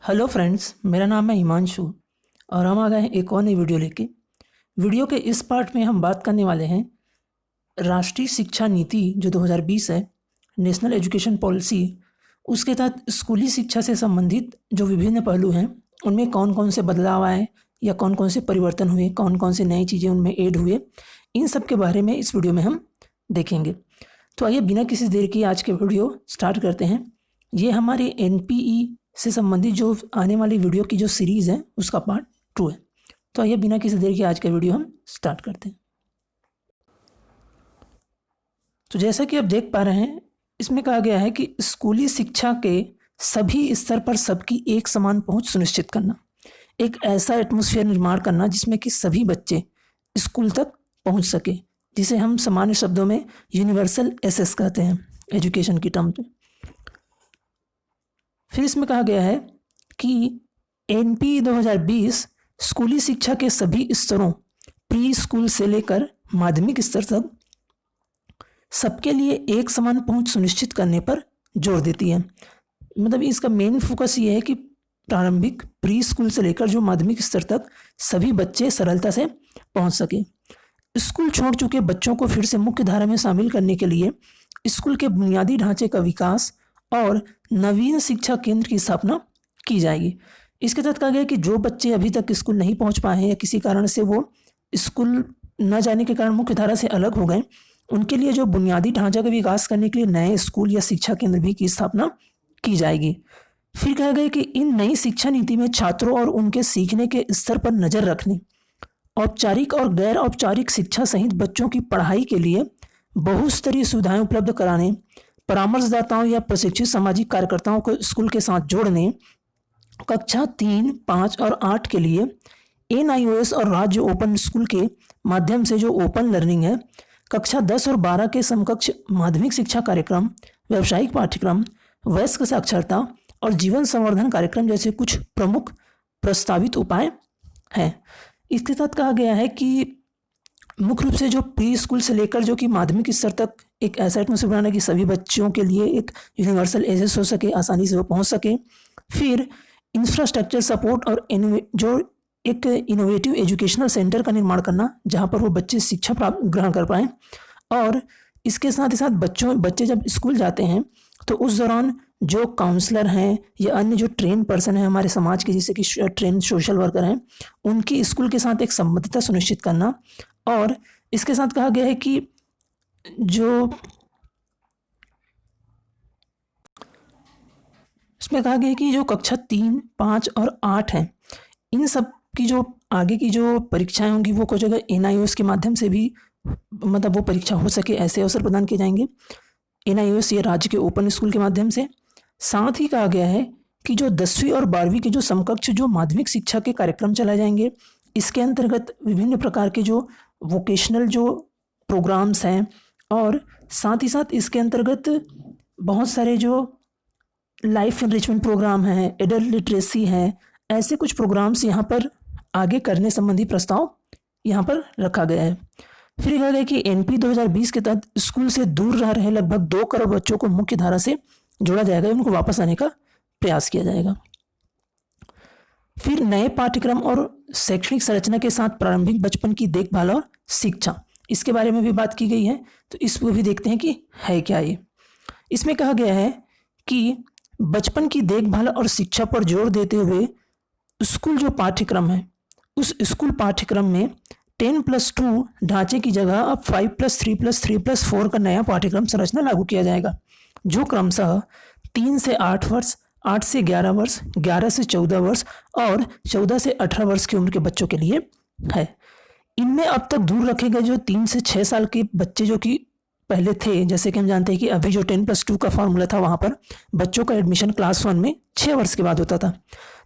Hello friends, मेरा नाम है हिमांशु और हम आ गए हैं एक और नई वीडियो लेके। वीडियो के इस पार्ट में हम बात करने वाले हैं राष्ट्रीय शिक्षा नीति जो 2020 है, नेशनल एजुकेशन पॉलिसी। उसके तहत स्कूली शिक्षा से संबंधित जो विभिन्न पहलू हैं उनमें कौन कौन से बदलाव आए या कौन कौन से परिवर्तन हुए, कौन कौन से नई चीज़ें उनमें ऐड हुए, इन सब के बारे में इस वीडियो में हम देखेंगे। तो आइए बिना किसी देर की आज के वीडियो स्टार्ट करते हैं। ये हमारे एनपीई से संबंधित जो आने वाली वीडियो की जो सीरीज़ है उसका पार्ट 2 है। तो आइए बिना किसी देर के आज का वीडियो हम स्टार्ट करते हैं। तो जैसा कि आप देख पा रहे हैं, इसमें कहा गया है कि स्कूली शिक्षा के सभी स्तर पर सबकी एक समान पहुंच सुनिश्चित करना, एक ऐसा एटमॉस्फेयर निर्माण करना जिसमें कि सभी बच्चे स्कूल तक पहुंच सके, जिसे हम सामान्य शब्दों में यूनिवर्सल एसेस कहते हैं एजुकेशन की टर्म में। फिर इसमें कहा गया है कि एनपी 2020 स्कूली शिक्षा के सभी स्तरों, प्री स्कूल से लेकर माध्यमिक स्तर तक सबके लिए एक समान पहुंच सुनिश्चित करने पर जोर देती है। मतलब इसका मेन फोकस ये है कि प्रारंभिक प्री स्कूल से लेकर जो माध्यमिक स्तर तक सभी बच्चे सरलता से पहुंच सके। स्कूल छोड़ चुके बच्चों को फिर से मुख्य धारा में शामिल करने के लिए स्कूल के बुनियादी ढांचे का विकास और नवीन शिक्षा केंद्र की स्थापना की जाएगी। इसके तहत कहा गया कि जो बच्चे अभी तक स्कूल नहीं पहुंच पाए हैं या किसी कारण से वो स्कूल न जाने के कारण मुख्य धारा से अलग हो गए, उनके लिए जो बुनियादी ढांचा का विकास करने के लिए नए स्कूल या शिक्षा केंद्र भी की स्थापना की जाएगी। फिर कहा गया कि इन नई शिक्षा नीति में छात्रों और उनके सीखने के स्तर पर नजर रखने, औपचारिक और गैर औपचारिक शिक्षा सहित बच्चों की पढ़ाई के लिए बहुस्तरीय सुविधाएं उपलब्ध कराने, परामर्शदाताओं या प्रशिक्षित सामाजिक कार्यकर्ताओं को स्कूल के साथ जोड़ने, कक्षा 3, 5 और 8 के लिए एनआईओएस और राज्य ओपन स्कूल के माध्यम से जो ओपन लर्निंग है, कक्षा 10 और 12 के समकक्ष माध्यमिक शिक्षा कार्यक्रम, व्यावसायिक पाठ्यक्रम, वयस्क साक्षरता और जीवन संवर्धन कार्यक्रम जैसे कुछ प्रमुख प्रस्तावित उपाय हैं। इसके तहत कहा गया है कि मुख्य रूप से जो प्री स्कूल से लेकर जो कि माध्यमिक स्तर तक एक ऐसा एटमॉस्फेयर बनाना कि सभी बच्चों के लिए एक यूनिवर्सल एक्सेस हो सके, आसानी से वो पहुंच सके। फिर इंफ्रास्ट्रक्चर सपोर्ट और जो एक इनोवेटिव एजुकेशनल सेंटर का निर्माण करना जहां पर वो बच्चे शिक्षा प्राप्त ग्रहण कर पाएँ। और इसके साथ ही साथ बच्चे जब स्कूल जाते हैं तो उस दौरान जो काउंसलर हैं या अन्य जो ट्रेन पर्सन हैं हमारे समाज के, जैसे कि ट्रेन सोशल वर्कर हैं, उनकी स्कूल के साथ एक संबद्धता सुनिश्चित करना। और इसके साथ कहा गया है कि जो इसमें कहा गया है कि जो कक्षा 3, 5 और 8 हैं, इन सब की जो आगे की जो परीक्षाएं होंगी वो कुछ जगह एनआईओएस के माध्यम से भी मतलब वो परीक्षा हो सके, ऐसे अवसर प्रदान किए जाएंगे एनआईओएस या राज्य के ओपन स्कूल के माध्यम से। साथ ही कहा गया है कि जो 10वीं और 12वीं के जो समकक्ष जो माध्यमिक शिक्षा के कार्यक्रम चलाए जाएंगे, इसके अंतर्गत विभिन्न प्रकार के जो वोकेशनल जो प्रोग्राम्स हैं और साथ ही साथ इसके अंतर्गत बहुत सारे जो लाइफ एनरिचमेंट प्रोग्राम हैं, एडल्ट लिटरेसी है, ऐसे कुछ प्रोग्राम्स यहाँ पर आगे करने संबंधी प्रस्ताव यहाँ पर रखा गया है। फिर कहा गया कि एनपी 2020 के तहत स्कूल से दूर रह रहे लगभग 2 करोड़ बच्चों को मुख्य धारा से जोड़ा जाएगा, उनको वापस आने का प्रयास किया जाएगा। फिर नए पाठ्यक्रम और शैक्षणिक संरचना के साथ प्रारंभिक बचपन की देखभाल और शिक्षा, इसके बारे में भी बात की गई है। तो इसको भी देखते हैं कि है क्या ये। इसमें कहा गया है कि बचपन की देखभाल और शिक्षा पर जोर देते हुए स्कूल जो पाठ्यक्रम है, उस स्कूल पाठ्यक्रम में 10+2 ढांचे की जगह अब 5+3+3+4 का नया पाठ्यक्रम संरचना लागू किया जाएगा, जो क्रमशः 3 से 8 वर्ष, 8 से 11 वर्ष, 11 से 14 वर्ष और 14 से 18 वर्ष की उम्र के बच्चों के लिए है। इनमें अब तक दूर रखे गए जो 3 से 6 साल के बच्चे जो कि पहले थे, जैसे कि हम जानते हैं कि अभी जो 10+2 का फॉर्मूला था वहाँ पर बच्चों का एडमिशन क्लास 1 में 6 वर्ष के बाद होता था।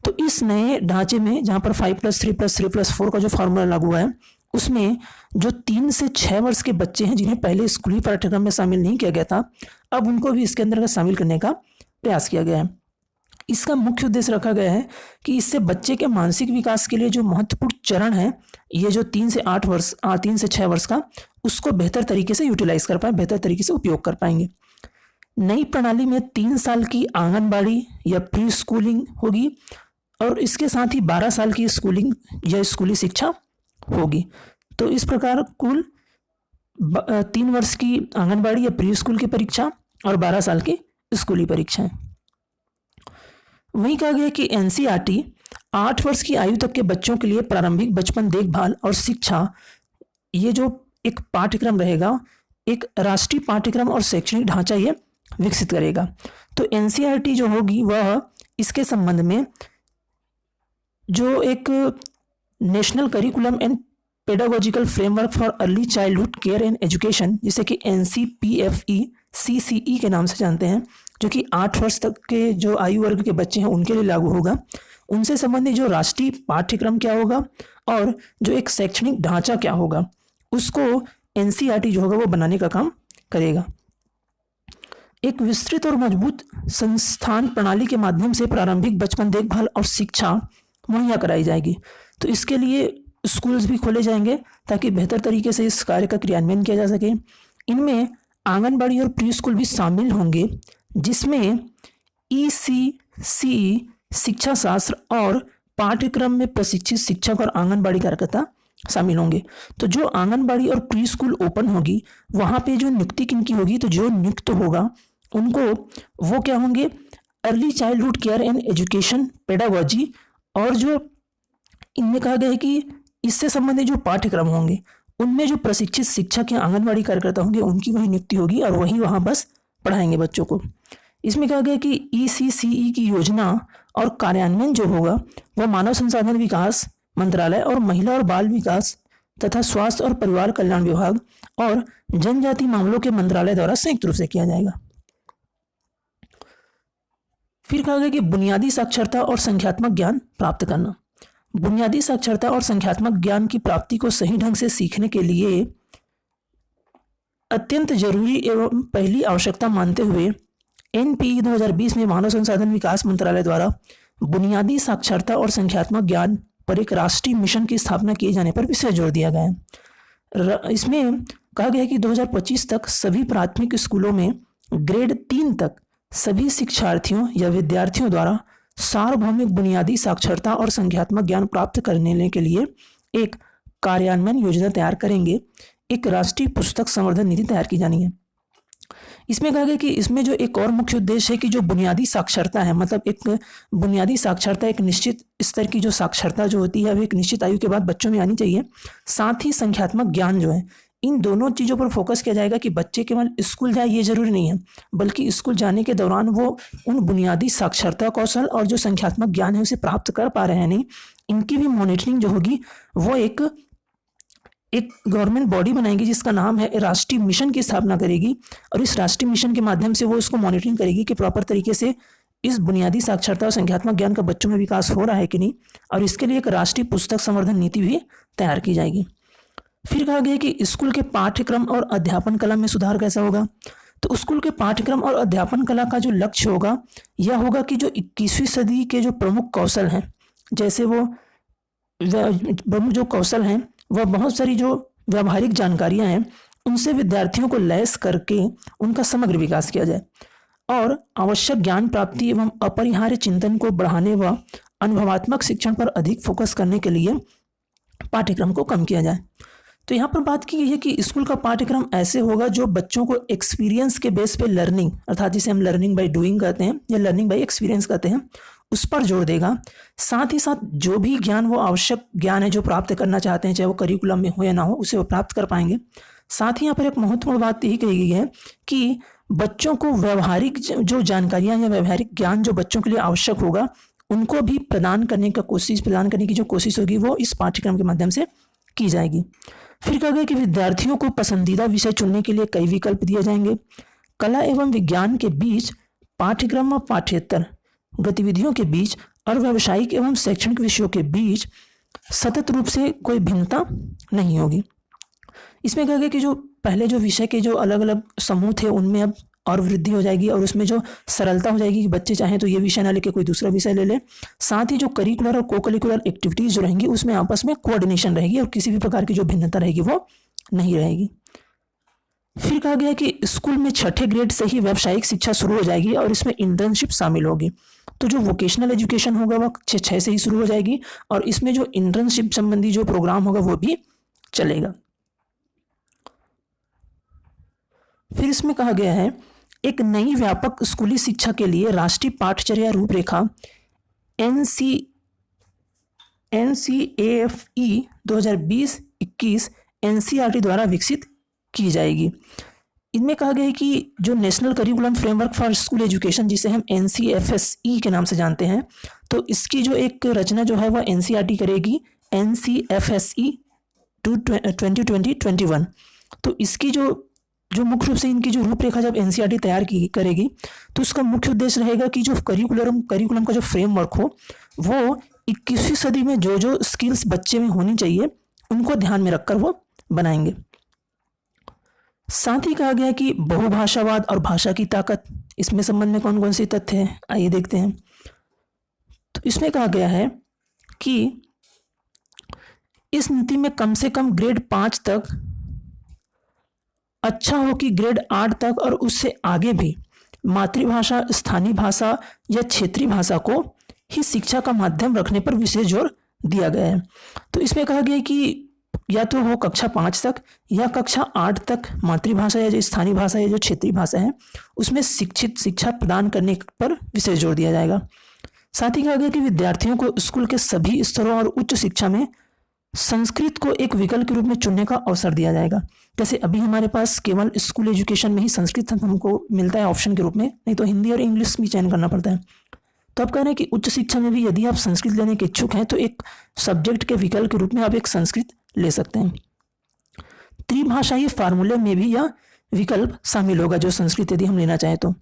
तो इस नए ढांचे में जहाँ पर 5+3+3+4 का जो फार्मूला लागू हुआ है, उसमें जो 3 से 6 वर्ष के बच्चे हैं जिन्हें पहले स्कूली पाठ्यक्रम में शामिल नहीं किया गया था, अब उनको भी इसके अंतर्गत शामिल करने का प्रयास किया गया है। इसका मुख्य उद्देश्य रखा गया है कि इससे बच्चे के मानसिक विकास के लिए जो महत्वपूर्ण चरण है, ये जो 3 से 6 वर्ष का, उसको बेहतर तरीके से यूटिलाइज कर पाए, बेहतर तरीके से उपयोग कर पाएंगे। नई प्रणाली में 3 साल की आंगनबाड़ी या प्री स्कूलिंग होगी और इसके साथ ही 12 साल की स्कूलिंग या स्कूली शिक्षा होगी। तो इस प्रकार कुल 3 वर्ष की आंगनबाड़ी या प्री स्कूल की परीक्षा और 12 साल की स्कूली परीक्षाएं। वहीं कहा गया कि एनसीईआरटी 8 वर्ष की आयु तक के बच्चों के लिए प्रारंभिक बचपन देखभाल और शिक्षा, ये जो एक पाठ्यक्रम रहेगा, एक राष्ट्रीय पाठ्यक्रम और शैक्षणिक ढांचा ये विकसित करेगा। तो एनसीईआरटी जो होगी वह इसके संबंध में जो एक national curriculum and pedagogical framework for early childhood care and education, जिसे कि NCPFE CCE के नाम से जानते हैं, जो कि 8 वर्ष तक के जो आयु वर्ग के बच्चे हैं उनके लिए लागू होगा, उनसे संबंधित जो राष्ट्रीय पाठ्यक्रम क्या होगा और जो एक शैक्षणिक ढांचा क्या होगा, उसको एनसीईआरटी जो होगा वो बनाने का काम करेगा। एक विस्तृत और मजबूत संस्थान प्रणाली के माध्यम से प्रारंभिक बचपन देखभाल और शिक्षा मुहैया कराई जाएगी। तो इसके लिए स्कूल्स भी खोले जाएंगे ताकि बेहतर तरीके से इस कार्य का क्रियान्वयन किया जा सके। इनमें आंगनबाड़ी और प्री स्कूल भी शामिल होंगे, जिसमें ECCE शिक्षा शास्त्र और पाठ्यक्रम में प्रशिक्षित शिक्षक और आंगनबाड़ी कार्यकर्ता शामिल होंगे। तो जो आंगनबाड़ी और प्री स्कूल ओपन होगी वहाँ पे जो नियुक्ति किनकी होगी, तो जो नियुक्त होगा उनको वो क्या होंगे, early childhood care and education pedagogy, और जो इनमें कहा गया है कि इससे संबंधित जो पाठ्यक्रम होंगे उनमें जो प्रशिक्षित शिक्षक या आंगनबाड़ी कार्यकर्ता होंगे उनकी वही नियुक्ति होगी और वही वहाँ बस पढ़ाएंगे बच्चों को। इसमें कहा गया कि ECCE की योजना और कार्यान्वयन जो होगा वह मानव संसाधन विकास मंत्रालय और महिला और बाल विकास तथा स्वास्थ्य और परिवार कल्याण विभाग और जनजाति मामलों के मंत्रालय द्वारा संयुक्त रूप से किया जाएगा। फिर कहा गया कि बुनियादी साक्षरता और संख्यात्मक ज्ञान प्राप्त करना। बुनियादी साक्षरता और संख्यात्मक ज्ञान की प्राप्ति को सही ढंग से सीखने के लिए अत्यंत जरूरी एवं पहली आवश्यकता मानते हुए NPE 2020 में मानव संसाधन विकास मंत्रालय द्वारा बुनियादी साक्षरता और संख्यात्मक ज्ञान पर एक राष्ट्रीय मिशन की स्थापना किए जाने पर विशेष जोर दिया गया है। इसमें कहा गया है कि 2025 तक सभी प्राथमिक स्कूलों में ग्रेड 3 तक सभी शिक्षार्थियों या विद्यार्थियों द्वारा सार्वभौमिक बुनियादी साक्षरता और संख्यात्मक ज्ञान प्राप्त करने के लिए एक कार्यान्वयन योजना तैयार करेंगे। एक राष्ट्रीय पुस्तक संवर्धन नीति तैयार की जानी है। इसमें कहा गया कि इसमें जो एक और मुख्य उद्देश्य है कि जो बुनियादी साक्षरता है, मतलब एक बुनियादी साक्षरता एक निश्चित स्तर की जो साक्षरता जो होती है वो एक निश्चित आयु के बाद बच्चों में आनी चाहिए। साथ ही संख्यात्मक ज्ञान जो है, इन दोनों चीज़ों पर फोकस किया जाएगा कि बच्चे केवल स्कूल जाए ये जरूरी नहीं है, बल्कि स्कूल जाने के दौरान वो उन बुनियादी साक्षरता कौशल और जो संख्यात्मक ज्ञान है उसे प्राप्त कर पा रहे हैं नहीं, इनकी भी मॉनिटरिंग जो होगी वो एक गवर्नमेंट बॉडी बनाएगी जिसका नाम है राष्ट्रीय मिशन की स्थापना करेगी, और इस राष्ट्रीय मिशन के माध्यम से वो इसको मॉनिटरिंग करेगी कि प्रॉपर तरीके से इस बुनियादी साक्षरता और संख्यात्मक ज्ञान का बच्चों में विकास हो रहा है कि नहीं, और इसके लिए एक राष्ट्रीय पुस्तक संवर्धन नीति भी तैयार की जाएगी। फिर कहा गया कि स्कूल के पाठ्यक्रम और अध्यापन कला में सुधार कैसा होगा। तो स्कूल के पाठ्यक्रम और अध्यापन कला का जो लक्ष्य होगा यह होगा कि जो 21वीं सदी के जो प्रमुख कौशल हैं, जैसे वो प्रमुख जो कौशल हैं वह बहुत सारी जो व्यावहारिक जानकारियां हैं उनसे विद्यार्थियों को लैस करके उनका समग्र विकास किया जाए, और आवश्यक ज्ञान प्राप्ति एवं अपरिहार्य चिंतन को बढ़ाने व अनुभवात्मक शिक्षण पर अधिक फोकस करने के लिए पाठ्यक्रम को कम किया जाए। तो यहाँ पर बात की गई है कि स्कूल का पाठ्यक्रम ऐसे होगा जो बच्चों को एक्सपीरियंस के बेस पे लर्निंग, अर्थात जिसे हम लर्निंग बाय डूइंग कहते हैं या लर्निंग बाय एक्सपीरियंस कहते हैं, उस पर जोर देगा। साथ ही साथ जो भी ज्ञान वो आवश्यक ज्ञान है जो प्राप्त करना चाहते हैं, चाहे वो करिकुलम में हो या ना हो, उसे वो प्राप्त कर पाएंगे। साथ ही यहाँ पर एक महत्वपूर्ण बात यही कही गई है कि बच्चों को व्यवहारिक जो जानकारियाँ या व्यवहारिक ज्ञान जो बच्चों के लिए आवश्यक होगा उनको भी प्रदान करने की जो कोशिश होगी वो इस पाठ्यक्रम के माध्यम से की जाएगी। फिर कहा गया कि विद्यार्थियों को पसंदीदा विषय चुनने के लिए कई विकल्प दिए जाएंगे। कला एवं विज्ञान के बीच, पाठ्यक्रम व पाठ्येतर गतिविधियों के बीच और व्यावसायिक एवं शैक्षणिक विषयों के बीच सतत रूप से कोई भिन्नता नहीं होगी। इसमें कहा गया कि जो पहले जो विषय के जो अलग अलग समूह थे उनमें अब और वृद्धि हो जाएगी, और उसमें जो सरलता हो जाएगी कि बच्चे चाहें तो ये विषय ना लेके कोई दूसरा विषय ले ले। साथ ही जो करिकुलर और को करिकुलर एक्टिविटीज़ जो रहेंगी उसमें आपस में कोऑर्डिनेशन रहेगी और किसी भी प्रकार की जो भिन्नता रहेगी वो नहीं रहेगी। फिर कहा गया कि स्कूल में छठे ग्रेड से ही व्यावसायिक शिक्षा शुरू हो जाएगी और इसमें इंटर्नशिप शामिल होगी। तो जो वोकेशनल एजुकेशन होगा वह छः से ही शुरू हो जाएगी और इसमें जो इंटर्नशिप संबंधी जो प्रोग्राम होगा वो भी चलेगा। फिर इसमें कहा गया है एक नई व्यापक स्कूली शिक्षा के लिए राष्ट्रीय पाठ्यचर्या रूपरेखा NCAFE 2020-21 NCERT द्वारा विकसित की जाएगी। इनमें कहा गया है कि जो national curriculum framework for school education, जिसे हम NCFSE के नाम से जानते हैं, तो इसकी जो एक रचना जो है वह NCERT करेगी, NCFSE 2020-21। तो इसकी जो मुख्य रूप से इनकी जो रूपरेखा जब NCERT तैयार करेगी तो उसका मुख्य उद्देश्य रहेगा कि जो करिकुलम का जो फ्रेमवर्क हो वो 21वीं सदी में जो स्किल्स बच्चे में होनी चाहिए उनको ध्यान में रखकर वो बनाएंगे। साथ ही कहा गया कि बहुभाषावाद और भाषा की ताकत, इसमें संबंध में कौन कौन से तथ्य हैं आइए देखते हैं। तो इसमें कहा गया है कि इस नीति में कम से कम ग्रेड 5 तक, अच्छा हो कि ग्रेड 8 तक और उससे आगे भी मातृभाषा, स्थानीय भाषा या क्षेत्रीय भाषा को ही शिक्षा का माध्यम रखने पर विशेष जोर दिया गया है। तो इसमें कहा गया है कि या तो वो कक्षा 5 तक या कक्षा 8 तक मातृभाषा या जो स्थानीय भाषा या जो क्षेत्रीय भाषा है उसमें शिक्षा प्रदान करने पर विशेष जोर दिया जाएगा। साथ ही कहा गया कि विद्यार्थियों को स्कूल के सभी स्तरों और उच्च शिक्षा में संस्कृत को एक विकल्प के रूप में चुनने का अवसर दिया जाएगा। जैसे अभी हमारे पास केवल स्कूल एजुकेशन में ही संस्कृत हमको मिलता है ऑप्शन के रूप में, नहीं तो हिंदी और इंग्लिश भी चयन करना पड़ता है। तो आप कह रहे हैं कि उच्च शिक्षा में भी यदि आप संस्कृत लेने के इच्छुक हैं तो एक सब्जेक्ट के विकल्प के रूप में आप एक संस्कृत ले सकते हैं। त्रिभाषाई फार्मूले में भी यह विकल्प शामिल होगा जो संस्कृत यदि हम लेना चाहें तो।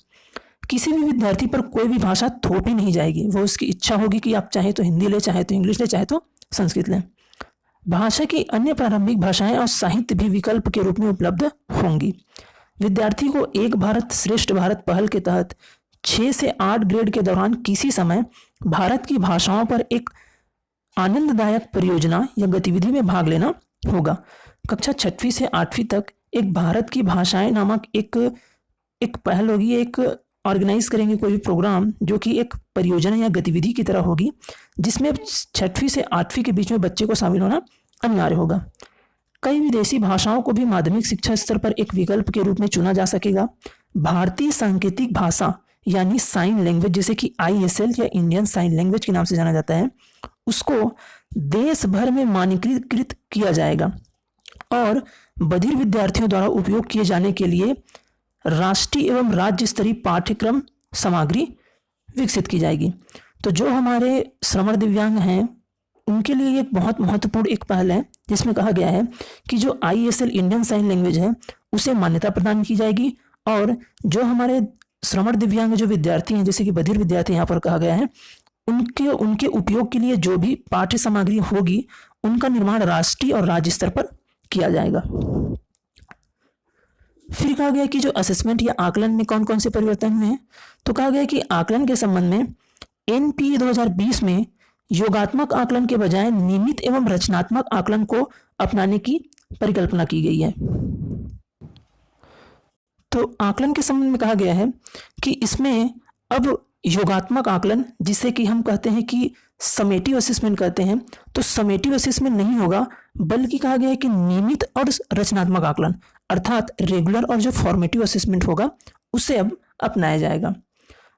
किसी भी विद्यार्थी पर कोई भी भाषा थोपी नहीं जाएगी, वो उसकी इच्छा होगी कि आप चाहे तो हिंदी ले, चाहे तो इंग्लिश ले, चाहे तो संस्कृत लें। भाषा की अन्य प्रारंभिक भाषाएं और साहित्य भी विकल्प के रूप में उपलब्ध होंगी। विद्यार्थी को एक भारत श्रेष्ठ भारत पहल के तहत 6 से 8 ग्रेड के दौरान किसी समय भारत की भाषाओं पर एक आनंददायक परियोजना या गतिविधि में भाग लेना होगा। कक्षा 6वीं से 8वीं तक एक भारत की भाषाएं नामक एक पहल होगी, एक ऑर्गेनाइज करेंगे कोई भी प्रोग्राम जो कि एक परियोजना या गतिविधि की तरह होगी, जिसमें 6वीं से 8वीं के बीच में बच्चे को शामिल होना अनिवार्य होगा। कई विदेशी भाषाओं को भी माध्यमिक शिक्षा स्तर पर एक विकल्प के रूप में चुना जा सकेगा। भारतीय सांकेतिक भाषा यानी साइन लैंग्वेज, जैसे कि ISL या इंडियन साइन लैंग्वेज के नाम से जाना जाता है, उसको देश भर में मानकीकृत किया जाएगा और बधिर विद्यार्थियों द्वारा उपयोग किए जाने के लिए राष्ट्रीय एवं राज्य स्तरीय पाठ्यक्रम सामग्री विकसित की जाएगी। तो जो हमारे श्रवण दिव्यांग हैं उनके लिए एक बहुत महत्वपूर्ण एक पहल है, जिसमें कहा गया है कि जो ISL इंडियन साइन लैंग्वेज है उसे मान्यता प्रदान की जाएगी और जो हमारे श्रवण दिव्यांग जो विद्यार्थी हैं, जैसे कि बधिर विद्यार्थी यहाँ पर कहा गया है, उनके उपयोग के लिए जो भी पाठ्य सामग्री होगी उनका निर्माण राष्ट्रीय और राज्य स्तर पर किया जाएगा। फिर कहा गया कि जो असेसमेंट या आकलन में कौन कौन से परिवर्तन हुए हैं, तो कहा गया कि आकलन के संबंध में NPE 2020 में योगात्मक आकलन के बजाय नियमित एवं रचनात्मक आकलन को अपनाने की परिकल्पना की गई है। तो आकलन के संबंध में कहा गया है कि इसमें अब योगात्मक आकलन, जिसे कि हम कहते हैं कि समेटिव असेसमेंट कहते हैं, तो समेटिव असेसमेंट नहीं होगा, बल्कि कहा गया है कि नियमित और रचनात्मक आकलन अर्थात रेगुलर और जो फॉर्मेटिव असेसमेंट होगा उसे अब अपनाया जाएगा,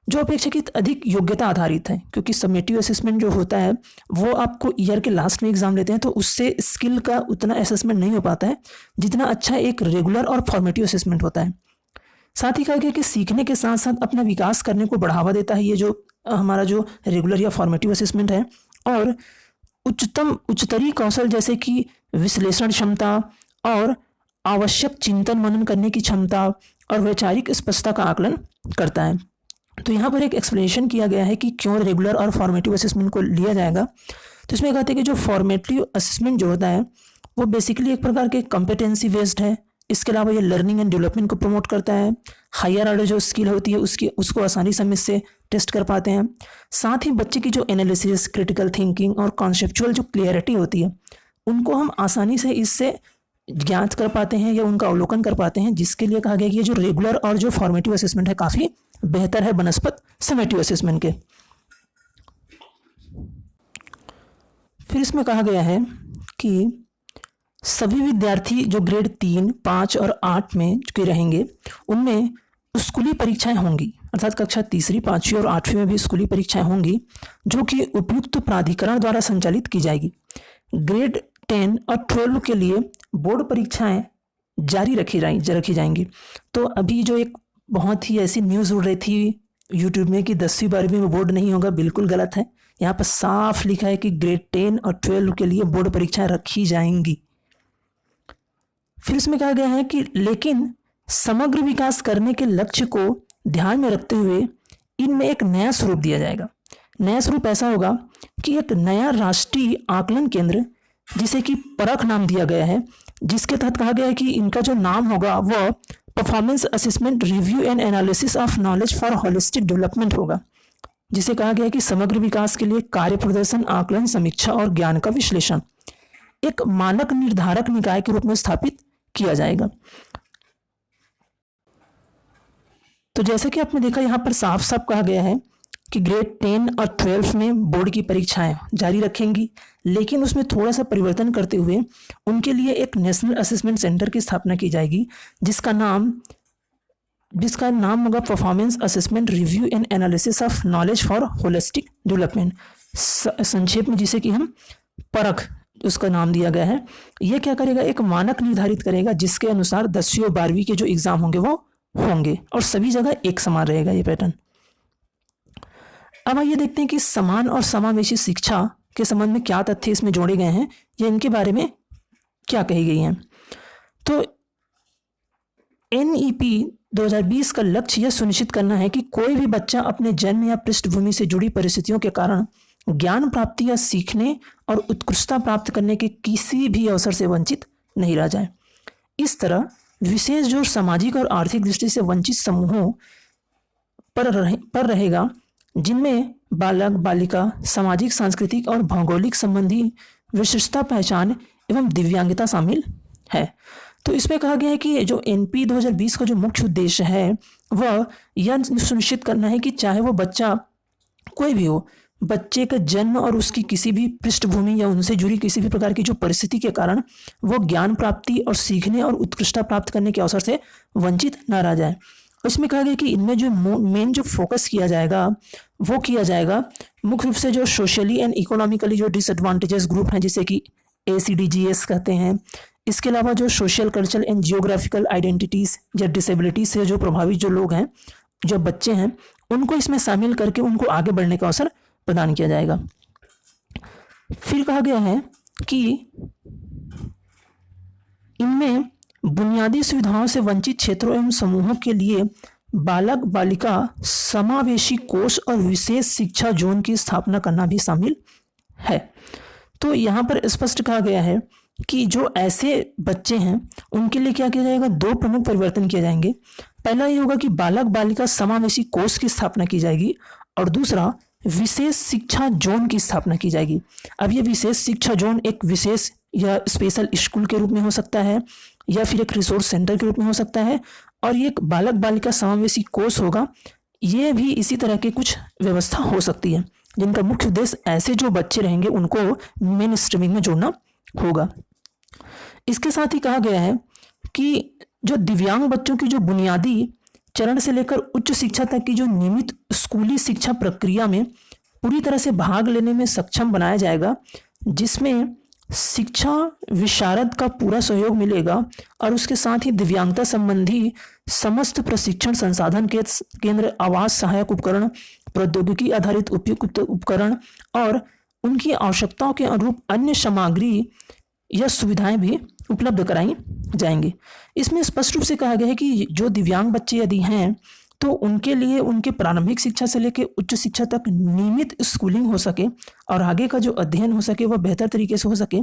जो अपेक्षाकृत अधिक योग्यता आधारित है। क्योंकि समेटिव असेसमेंट जो होता है वो आपको ईयर के लास्ट में एग्जाम लेते हैं, तो उससे स्किल का उतना असेसमेंट नहीं हो पाता है जितना अच्छा एक रेगुलर और फॉर्मेटिव असेसमेंट होता है। साथ ही कहा गया कि सीखने के साथ साथ अपना विकास करने को बढ़ावा देता है ये जो हमारा जो रेगुलर या फॉर्मेटिव असेसमेंट है, और उच्चतरीय कौशल जैसे कि विश्लेषण क्षमता और आवश्यक चिंतन मनन करने की क्षमता और वैचारिक स्पष्टता का आकलन करता है। तो यहाँ पर एक एक्सप्लेनेशन किया गया है कि क्यों रेगुलर और फॉर्मेटिव असेसमेंट को लिया जाएगा। तो इसमें कहते हैं कि जो फॉर्मेटिव असेसमेंट जो होता है वो बेसिकली एक प्रकार के कॉम्पिटेंसी बेस्ड है। इसके अलावा ये लर्निंग एंड डेवलपमेंट को प्रमोट करता है। हायर ऑर्डर जो स्किल होती है उसको आसानी से हम इससे टेस्ट कर पाते हैं। साथ ही बच्चे की जो एनालिसिस, क्रिटिकल थिंकिंग और कॉन्सेप्चुअल जो क्लियरिटी होती है उनको हम आसानी से इससे ज्ञात कर पाते हैं या उनका अवलोकन कर पाते हैं, जिसके लिए कहा गया कि ये जो रेगुलर और जो फॉर्मेटिव असेसमेंट है काफ़ी बेहतर है बनस्पत समेटिव असेसमेंट के। फिर इसमें कहा गया है कि सभी विद्यार्थी जो ग्रेड 3, 5 और 8 में के रहेंगे उनमें स्कूली परीक्षाएं होंगी, अर्थात कक्षा तीसरी, 5वीं और 8वीं में भी स्कूली परीक्षाएं होंगी जो कि उपयुक्त प्राधिकरण द्वारा संचालित की जाएगी। ग्रेड 10 और 12 के लिए बोर्ड परीक्षाएं जारी रखी जाएंगी। तो अभी जो एक बहुत ही ऐसी न्यूज़ उड़ रही थी यूट्यूब में कि 10वीं 12वीं में बोर्ड नहीं होगा, बिल्कुल गलत है। यहाँ पर साफ लिखा है कि ग्रेड 10 और 12 के लिए बोर्ड परीक्षाएं रखी जाएंगी। फिर इसमें कहा गया है कि लेकिन समग्र विकास करने के लक्ष्य को ध्यान में रखते हुए इनमें एक नया स्वरूप दिया जाएगा। नया स्वरूप ऐसा होगा कि एक नया राष्ट्रीय आकलन केंद्र, जिसे कि परख नाम दिया गया है, जिसके तहत कहा गया है कि इनका जो नाम होगा वह performance assessment review and analysis of knowledge for holistic development होगा, जिसे कहा गया है कि समग्र विकास के लिए कार्य प्रदर्शन, आकलन, समीक्षा और ज्ञान का विश्लेषण एक मानक निर्धारक निकाय के रूप में स्थापित किया जाएगा। तो जैसे कि आपने देखा यहाँ पर साफ साफ कहा गया है कि ग्रेड 10 और 12 में बोर्ड की परीक्षाएं जारी रखेंगी, लेकिन उसमें थोड़ा सा परिवर्तन करते हुए उनके लिए एक नेशनल असेसमेंट सेंटर की स्थापना की जाएगी, जिसका नाम होगा performance assessment review and analysis of knowledge for holistic development, संक्षेप में जिसे कि हम परख उसका नाम दिया गया है। यह क्या करेगा, एक मानक निर्धारित करेगा जिसके अनुसार 10वीं और 12वीं के जो एग्जाम होंगे वो होंगे और सभी जगह एक समान रहेगा ये पैटर्न। अब आइए देखते हैं कि समान और समावेशी शिक्षा के संबंध में क्या तथ्य इसमें जोड़े गए हैं या इनके बारे में क्या कही गई हैं। तो NEP 2020 का लक्ष्य यह सुनिश्चित करना है कि कोई भी बच्चा अपने जन्म या पृष्ठभूमि से जुड़ी परिस्थितियों के कारण ज्ञान प्राप्ति या सीखने और उत्कृष्टता प्राप्त करने के किसी भी अवसर से वंचित नहीं रह जाए। इस तरह विशेष जोर सामाजिक और आर्थिक दृष्टि से वंचित समूहों पर रहेगा, जिनमें बालक, बालिका, सामाजिक, सांस्कृतिक और भौगोलिक संबंधी विशिष्टता पहचान एवं दिव्यांगता शामिल है। तो इसमें कहा गया है कि जो NP 2020 का जो मुख्य उद्देश्य है वह यह सुनिश्चित करना है कि चाहे वो बच्चा कोई भी हो, बच्चे का जन्म और उसकी किसी भी पृष्ठभूमि या उनसे जुड़ी किसी भी प्रकार की जो परिस्थिति के कारण वो ज्ञान प्राप्ति और सीखने और उत्कृष्टता प्राप्त करने के अवसर से वंचित न रह जाए। इसमें कहा गया कि इनमें जो मेन जो फोकस किया जाएगा वो किया जाएगा मुख्य रूप से जो सोशली एंड इकोनॉमिकली जो डिसएडवांटेजेस ग्रुप हैं, जिसे कि ACDGS कहते हैं। इसके अलावा जो social, cultural and geographical identities या डिसेबिलिटी से जो प्रभावित जो लोग हैं, जो बच्चे हैं, उनको इसमें शामिल करके उनको आगे बढ़ने का अवसर प्रदान किया जाएगा। फिर कहा गया है कि इनमें बुनियादी सुविधाओं से वंचित क्षेत्रों एवं समूहों के लिए बालक, बालिका समावेशी कोर्स और विशेष शिक्षा जोन की स्थापना करना भी शामिल है। तो यहाँ पर स्पष्ट कहा गया है कि जो ऐसे बच्चे हैं उनके लिए क्या किया जाएगा, 2 प्रमुख परिवर्तन किए जाएंगे। पहला ये होगा कि बालक, बालिका समावेशी कोर्स की स्थापना की जाएगी और दूसरा विशेष शिक्षा जोन की स्थापना की जाएगी। अब ये विशेष शिक्षा जोन एक विशेष या स्पेशल स्कूल के रूप में हो सकता है या फिर एक रिसोर्स सेंटर के रूप में हो सकता है, और ये एक बालक बालिका समावेशी कोर्स होगा। ये भी इसी तरह की कुछ व्यवस्था हो सकती है, जिनका मुख्य उद्देश्य ऐसे जो बच्चे रहेंगे उनको मेन स्ट्रीमिंग में जोड़ना होगा। इसके साथ ही कहा गया है कि जो दिव्यांग बच्चों की जो बुनियादी चरण से लेकर उच्च शिक्षा तक की जो नियमित स्कूली शिक्षा प्रक्रिया में पूरी तरह से भाग लेने में सक्षम बनाया जाएगा, जिसमें शिक्षा विशारद का पूरा सहयोग मिलेगा और उसके साथ ही दिव्यांगता संबंधी समस्त प्रशिक्षण संसाधन के केंद्र, आवास सहायक उपकरण, प्रौद्योगिकी आधारित उपयुक्त उपकरण और उनकी आवश्यकताओं के अनुरूप अन्य सामग्री या सुविधाएं भी उपलब्ध कराई जाएंगी। इसमें स्पष्ट रूप से कहा गया है कि जो दिव्यांग बच्चे यदि हैं तो उनके लिए उनके प्रारंभिक शिक्षा से लेकर उच्च शिक्षा तक नियमित स्कूलिंग हो सके और आगे का जो अध्ययन हो सके वह बेहतर तरीके से हो सके।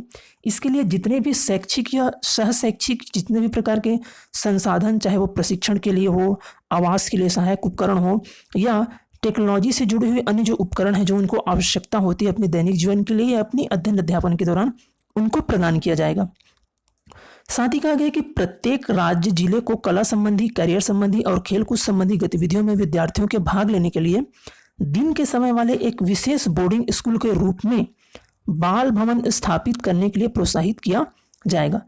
इसके लिए जितने भी शैक्षिक या सह शैक्षिक जितने भी प्रकार के संसाधन, चाहे वो प्रशिक्षण के लिए हो, आवास के लिए सहायक उपकरण हो या टेक्नोलॉजी से जुड़े हुए अन्य जो उपकरण हैं जो उनको आवश्यकता होती है अपने दैनिक जीवन के लिए या अपनी अध्ययन अध्यापन के दौरान, उनको प्रदान किया जाएगा। साथ ही कहा गया कि प्रत्येक राज्य जिले को कला संबंधी, करियर संबंधी और खेलकूद संबंधी गतिविधियों में विद्यार्थियों के भाग लेने के लिए दिन के समय वाले एक विशेष बोर्डिंग स्कूल के रूप में बाल भवन स्थापित करने के लिए प्रोत्साहित किया जाएगा।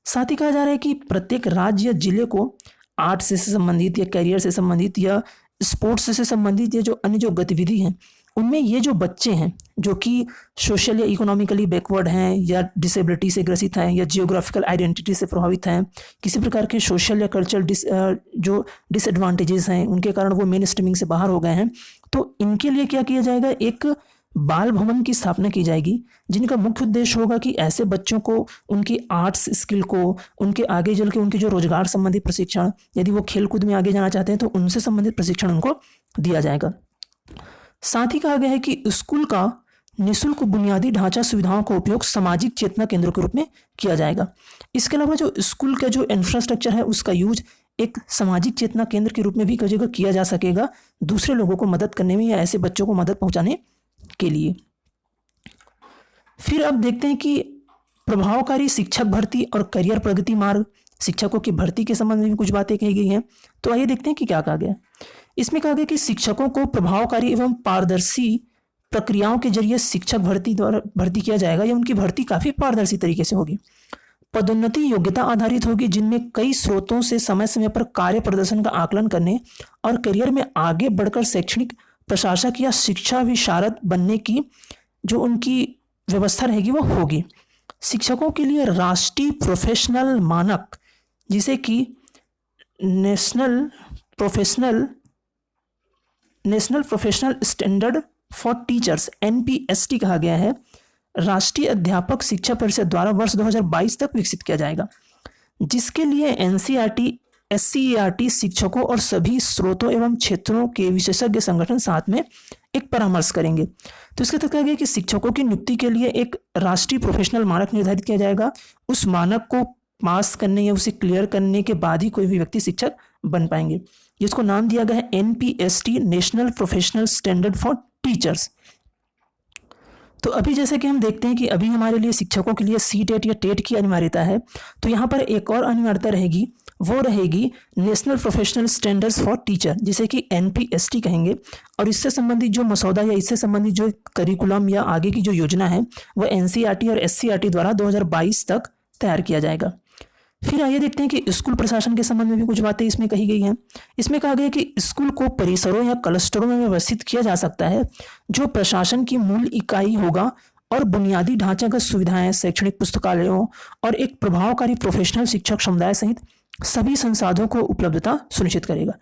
साथ ही कहा जा रहा है कि प्रत्येक राज्य या जिले को आर्ट से संबंधित या करियर से संबंधित या स्पोर्ट्स से संबंधित या जो अन्य जो गतिविधि हैं उनमें ये जो बच्चे हैं जो कि सोशल या इकोनॉमिकली बैकवर्ड हैं या डिसेबिलिटी से ग्रसित हैं या जियोग्राफिकल आइडेंटिटी से प्रभावित हैं, किसी प्रकार के सोशल या कल्चरल जो डिसएडवांटेजेस हैं उनके कारण वो मेन स्ट्रीमिंग से बाहर हो गए हैं, तो इनके लिए क्या किया जाएगा, एक बाल भवन की स्थापना की जाएगी जिनका मुख्य उद्देश्य होगा कि ऐसे बच्चों को उनकी आर्ट्स स्किल को, उनके आगे चल के उनके जो रोजगार संबंधी प्रशिक्षण, यदि वो खेलकूद में आगे जाना चाहते हैं तो उनसे संबंधित प्रशिक्षण उनको दिया जाएगा। साथ ही कहा गया है कि स्कूल का निःशुल्क बुनियादी ढांचा सुविधाओं का उपयोग सामाजिक चेतना केंद्र के रूप में किया जाएगा। इसके अलावा जो स्कूल का जो इंफ्रास्ट्रक्चर है उसका यूज एक सामाजिक चेतना केंद्र के रूप में भी किया जा सकेगा, दूसरे लोगों को मदद करने में या ऐसे बच्चों को मदद पहुंचाने के लिए। फिर अब देखते हैं कि प्रभावकारी शिक्षक भर्ती और करियर प्रगति मार्ग, शिक्षकों की भर्ती के संबंध में भी कुछ बातें कही गई हैं। तो आइए देखते हैं कि क्या कहा गया। इसमें कहा गया कि शिक्षकों को प्रभावकारी एवं पारदर्शी प्रक्रियाओं के जरिए शिक्षक भर्ती किया जाएगा या उनकी भर्ती काफी पारदर्शी तरीके से होगी। पदोन्नति योग्यता आधारित होगी जिनमें कई स्रोतों से समय समय पर कार्य प्रदर्शन का आकलन करने और करियर में आगे बढ़कर शैक्षणिक प्रशासक या शिक्षा विशारद बनने की जो उनकी व्यवस्था रहेगी वो होगी। शिक्षकों के लिए राष्ट्रीय प्रोफेशनल मानक जिसे कि national professional standard for teachers NPST कहा गया है, राष्ट्रीय अध्यापक शिक्षा परिषद द्वारा वर्ष 2022 तक विकसित किया जाएगा, जिसके लिए NCERT SCERT शिक्षकों और सभी स्रोतों एवं क्षेत्रों के विशेषज्ञ संगठन साथ में एक परामर्श करेंगे। तो इसके तहत कहा गया कि शिक्षकों की नियुक्ति के लिए एक राष्ट्रीय प्रोफेशनल मानक निर्धारित किया जाएगा। उस मानक को पास करने या उसे क्लियर करने के बाद ही कोई भी व्यक्ति शिक्षक बन पाएंगे, जिसको नाम दिया गया है NPST national professional standard for teachers. तो अभी जैसे कि हम देखते हैं कि अभी हमारे लिए शिक्षकों के लिए CTET या टेट की अनिवार्यता है, तो यहाँ पर एक और अनिवार्यता रहेगी, वो रहेगी national professional standards for teacher जिसे कि NPST कहेंगे। और इससे संबंधित जो मसौदा या इससे संबंधित जो करिकुलम या आगे की जो योजना है वह NCERT और SCERT द्वारा 2022 तक तैयार किया जाएगा। फिर आइए देखते हैं कि स्कूल प्रशासन के संबंध में भी कुछ बातें इसमें कही गई हैं। इसमें कहा गया कि स्कूल को परिसरों या क्लस्टरों में व्यवस्थित किया जा सकता है जो प्रशासन की मूल इकाई होगा और बुनियादी ढांचागत सुविधाएं, शैक्षणिक पुस्तकालयों और एक प्रभावकारी प्रोफेशनल शिक्षक समुदाय सहित सभी संसाधनों को उपलब्धता सुनिश्चित करेगा।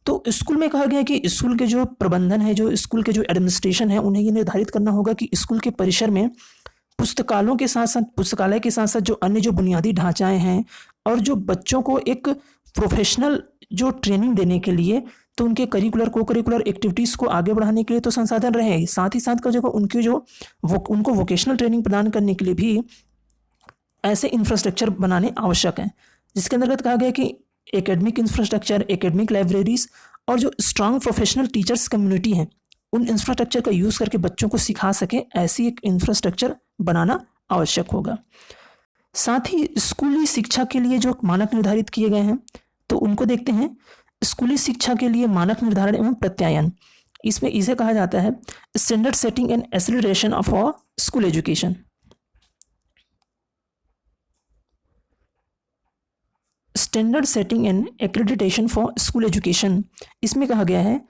तो स्कूल में कहा गया कि स्कूल के जो प्रबंधन है, जो स्कूल के जो एडमिनिस्ट्रेशन है, उन्हें ये निर्धारित करना होगा कि स्कूल के परिसर में पुस्तकालय के साथ साथ जो अन्य जो बुनियादी ढांचाएं हैं और जो बच्चों को एक प्रोफेशनल जो ट्रेनिंग देने के लिए, तो उनके करिकुलर को करिकुलर एक्टिविटीज़ को आगे बढ़ाने के लिए तो संसाधन रहे, साथ ही साथ का जगह उनको वोकेशनल ट्रेनिंग प्रदान करने के लिए भी ऐसे इंफ्रास्ट्रक्चर बनाने आवश्यक हैं, जिसके अंतर्गत कहा गया कि एकेडमिक इंफ्रास्ट्रक्चर, एकेडमिक लाइब्रेरीज और जो स्ट्रांग प्रोफेशनल टीचर्स कम्युनिटी हैं उन इंफ्रास्ट्रक्चर का यूज़ करके बच्चों को सिखा सके, ऐसी एक इंफ्रास्ट्रक्चर बनाना आवश्यक होगा। साथ ही स्कूली शिक्षा के लिए जो मानक निर्धारित किए गए हैं तो उनको देखते हैं। स्कूली शिक्षा के लिए मानक निर्धारण एवं प्रत्यायन, इसमें इसे कहा जाता है standard setting and acceleration of a school education. Standard setting and accreditation for school education, इसमें कहा गया है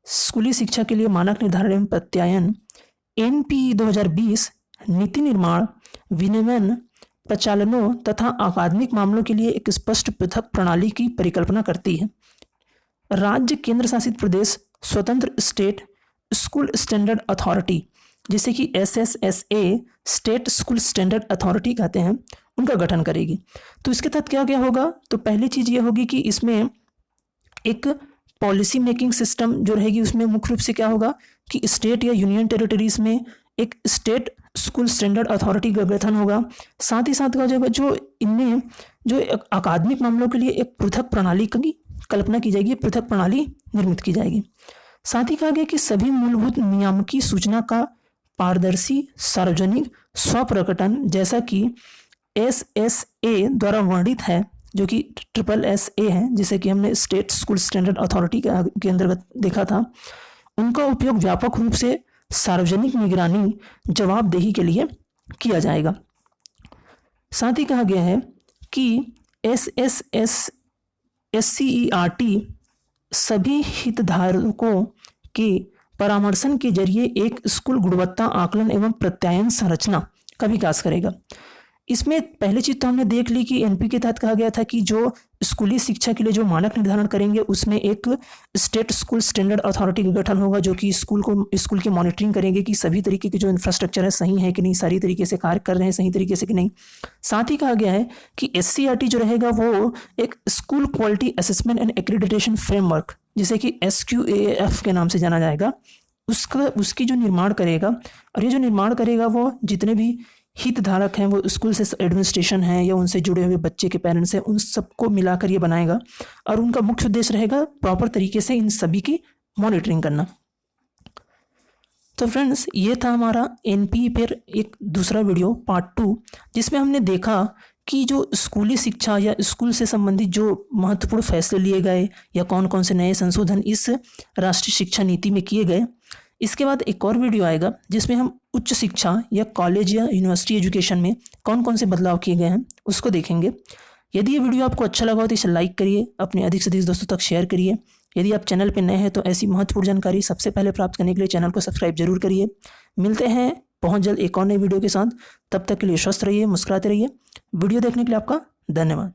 स्कूली शिक्षा के लिए मानक निर्धारण एवं प्रत्यायन NPE 2020 नीति निर्माण, विनियमन, प्रचालनों तथा अकादमिक मामलों के लिए एक स्पष्ट पृथक प्रणाली की परिकल्पना करती है। राज्य केंद्र शासित प्रदेश स्वतंत्र स्टेट स्कूल स्टैंडर्ड अथॉरिटी जिसे कि SSSA state school standard authority कहते हैं, उनका गठन करेगी। तो इसके तहत क्या क्या होगा, तो पहली चीज ये होगी कि इसमें एक पॉलिसी मेकिंग सिस्टम जो रहेगी उसमें मुख्य रूप से क्या होगा कि स्टेट या यूनियन टेरिटरीज में एक स्टेट स्कूल स्टैंडर्ड अथॉरिटी का गठन होगा। साथ ही साथ का जो इनमें जो अकादमिक मामलों के लिए एक पृथक प्रणाली की कल्पना की जाएगी, पृथक प्रणाली निर्मित की जाएगी। साथ ही कहा गया कि सभी मूलभूत नियामकी सूचना का पारदर्शी, सार्वजनिक, स्वप्रकटन जैसा कि SSA द्वारा वर्णित है, जो कि SSSA है, जिसे कि हमने स्टेट स्कूल स्टैंडर्ड अथॉरिटी के अंतर्गत देखा था, उनका उपयोग व्यापक रूप से सार्वजनिक निगरानी जवाबदेही के लिए किया जाएगा। साथ ही कहा गया है कि SCERT सभी हितधारकों के परामर्शन के जरिए एक स्कूल गुणवत्ता आकलन एवं प्रत्यायन संरचना का विकास करेगा। इसमें पहली चीज तो हमने देख ली कि एनपी के तहत कहा गया था कि जो स्कूली शिक्षा के लिए जो मानक निर्धारण करेंगे उसमें एक स्टेट स्कूल स्टैंडर्ड अथॉरिटी का गठन होगा, जो कि स्कूल की मॉनिटरिंग करेंगे कि सभी तरीके के जो इंफ्रास्ट्रक्चर है सही है कि नहीं, सारी तरीके से कार्य कर रहे हैं सही तरीके से कि नहीं। साथ ही कहा गया है कि SCERT जो रहेगा वो एक school quality assessment and accreditation framework, जिसे कि SQAF के नाम से जाना जाएगा, उसकी जो निर्माण करेगा। और ये जो निर्माण करेगा वो जितने भी हितधारक हैं, वो स्कूल से एडमिनिस्ट्रेशन है या उनसे जुड़े हुए बच्चे के पेरेंट्स हैं, उन सबको मिलाकर ये बनाएगा। और उनका मुख्य उद्देश्य रहेगा प्रॉपर तरीके से इन सभी की मॉनिटरिंग करना। तो फ्रेंड्स, ये था हमारा एनपी पर एक दूसरा वीडियो पार्ट 2, जिसमें हमने देखा कि जो स्कूली शिक्षा या स्कूल से संबंधित जो महत्वपूर्ण फैसले लिए गए या कौन कौन से नए संशोधन इस राष्ट्रीय शिक्षा नीति में किए गए। इसके बाद एक और वीडियो आएगा जिसमें हम उच्च शिक्षा या कॉलेज या यूनिवर्सिटी एजुकेशन में कौन कौन से बदलाव किए गए हैं उसको देखेंगे। यदि ये वीडियो आपको अच्छा लगा हो तो इसे लाइक करिए, अपने अधिक से अधिक दोस्तों तक शेयर करिए। यदि आप चैनल पर नए हैं तो ऐसी महत्वपूर्ण जानकारी सबसे पहले प्राप्त करने के लिए चैनल को सब्सक्राइब जरूर करिए। मिलते हैं बहुत जल्द एक और नई वीडियो के साथ। तब तक के लिए स्वस्थ रहिए, मुस्कुराते रहिए। वीडियो देखने के लिए आपका धन्यवाद।